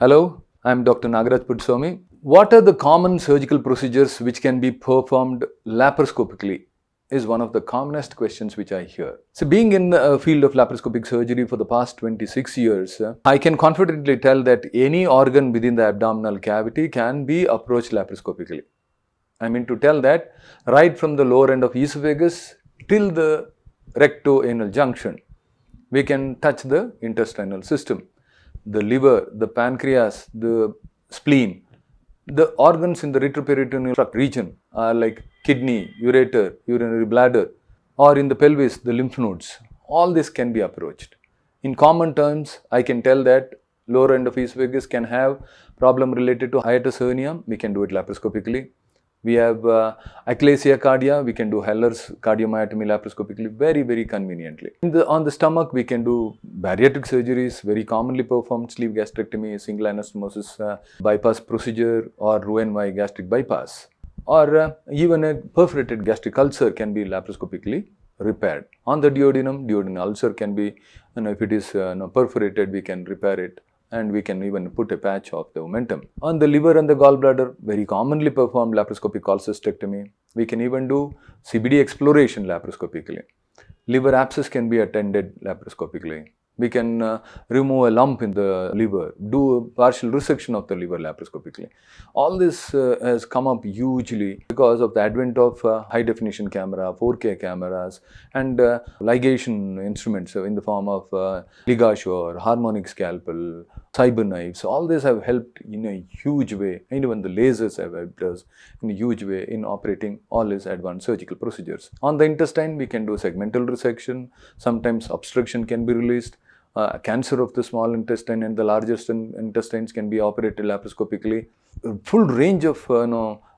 Hello, I am Dr. Nagaraj B Puttaswamy. What are the common surgical procedures which can be performed laparoscopically? Is one of the commonest questions which I hear. So being in the field of laparoscopic surgery for the past 26 years, I can confidently tell that any organ within the abdominal cavity can be approached laparoscopically. I mean to tell that right from the lower end of esophagus till the recto-anal junction, we can touch the intestinal system. The liver, the pancreas, the spleen, the organs in the retroperitoneal tract region are like kidney, ureter, urinary bladder, or in the pelvis, the lymph nodes. All this can be approached. In common terms, I can tell that lower end of esophagus can have problem related to hiatus hernia. We can do it laparoscopically. We have achalasia cardia, we can do Heller's cardiomyotomy laparoscopically very conveniently. On the stomach, we can do bariatric surgeries, very commonly performed sleeve gastrectomy, single anastomosis bypass procedure, or Roux-en-Y gastric bypass. Or even a perforated gastric ulcer can be laparoscopically repaired. On the duodenal ulcer can be, if it is perforated, we can repair it. And we can even put a patch of the omentum. On the liver and the gallbladder, very commonly performed laparoscopic cholecystectomy. We can even do CBD exploration laparoscopically. Liver abscess can be attended laparoscopically. We can remove a lump in the liver, do a partial resection of the liver laparoscopically. All this has come up hugely because of the advent of high definition camera, 4K cameras, and ligation instruments in the form of ligature, harmonic scalpel, cyber knives. All this have helped in a huge way, and even the lasers have helped us in a huge way in operating all these advanced surgical procedures. On the intestine, we can do segmental resection. Sometimes obstruction can be released. Cancer of the small intestine and the larger intestines can be operated laparoscopically. A full range of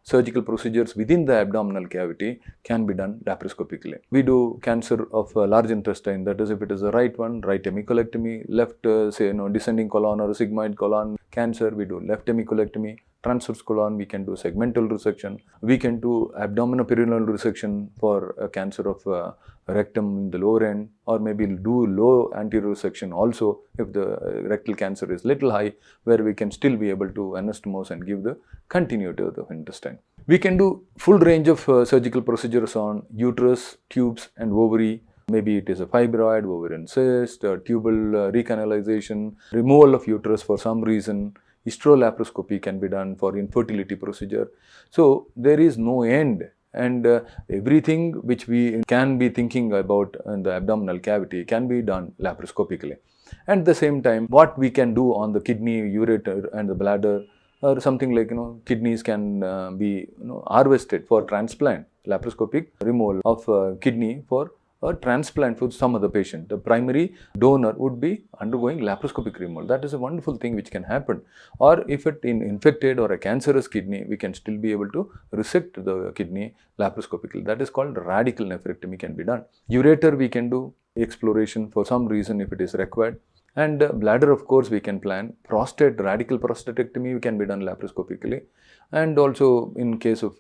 surgical procedures within the abdominal cavity can be done laparoscopically. We do cancer of large intestine, that is if it is the right one, right hemicolectomy, left descending colon or sigmoid colon cancer, we do left hemicolectomy. Transverse colon, we can do segmental resection. We can do abdomino-perineal resection for a cancer of rectum in the lower end, or maybe do low anterior resection also if the rectal cancer is little high, where we can still be able to anastomose and give the continuity of the intestine. We can do full range of surgical procedures on uterus, tubes and ovary. Maybe it is a fibroid, ovarian cyst, tubal recanalization, removal of uterus for some reason. Hystero-laparoscopy can be done for infertility procedure. So there is no end, and everything which we can be thinking about in the abdominal cavity can be done laparoscopically. And at the same time, what we can do on the kidney, ureter and the bladder, or something like kidneys can be harvested for transplant, laparoscopic removal of kidney for a transplant for some other patient. The primary donor would be undergoing laparoscopic removal. That is a wonderful thing which can happen. Or if it is infected or a cancerous kidney, we can still be able to resect the kidney laparoscopically. That is called radical nephrectomy can be done. Ureter, we can do exploration for some reason if it is required. And bladder, of course, we can plan. Prostate, radical prostatectomy can be done laparoscopically. And also in case of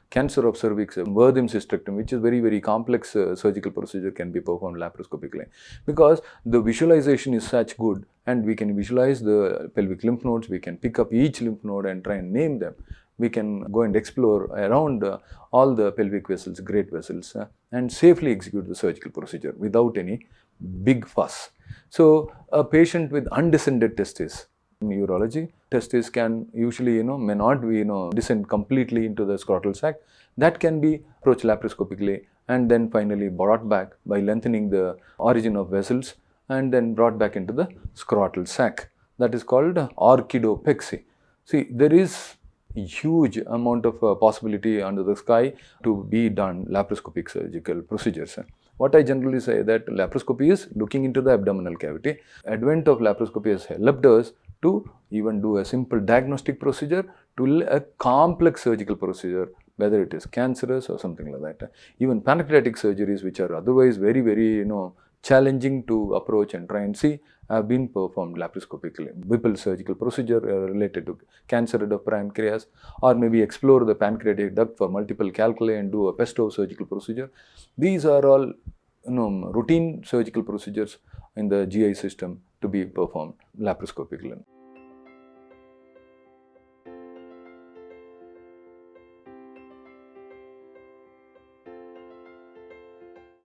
cancer of cervix, Wertheim cystectomy, which is very complex surgical procedure, can be performed laparoscopically. Because the visualization is such good, and we can visualize the pelvic lymph nodes, we can pick up each lymph node and try and name them. We can go and explore around all the pelvic vessels, great vessels, and safely execute the surgical procedure without any big fuss. So a patient with undescended testes, in urology, testes can usually may not be descend completely into the scrotal sac. That can be approached laparoscopically and then finally brought back by lengthening the origin of vessels and then brought back into the scrotal sac. That is called orchidopexy. See, there is huge amount of possibility under the sky to be done laparoscopic surgical procedures. What I generally say that laparoscopy is looking into the abdominal cavity. Advent of laparoscopy has helped us to even do a simple diagnostic procedure to a complex surgical procedure, whether it is cancerous or something like that. Even pancreatic surgeries, which are otherwise very challenging to approach and try and see, have been performed laparoscopically. Whipple surgical procedure related to cancer of pancreas, or maybe explore the pancreatic duct for multiple calculi and do a pesto surgical procedure. These are all routine surgical procedures in the GI system to be performed laparoscopically.